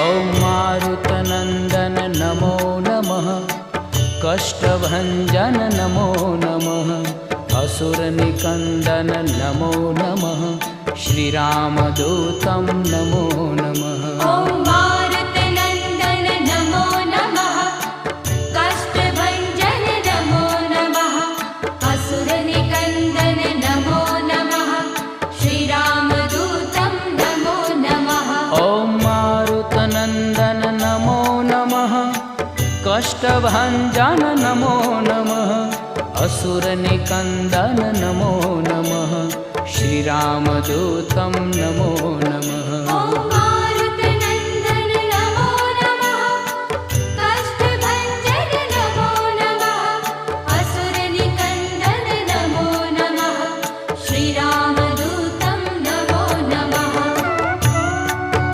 ॐ मारुतनन्दन नमो नमः, कष्टभञ्जन नमो नमः, असुरनिकन्दन नमो नमः, श्रीरामदूतं नमो नमः। ॐ मारुतनन्दन नमो नमः, कष्टभञ्जन नमो नमः, असुरनिकन्दन नमो नमः, श्रीरामदूतं नमो नमः। ॐ मारुतनन्दन नमो नमः, कष्टभञ्जन नमो नमः, असुरनिकन्दन नमो नमः, श्रीरामदूतं नमो नमः।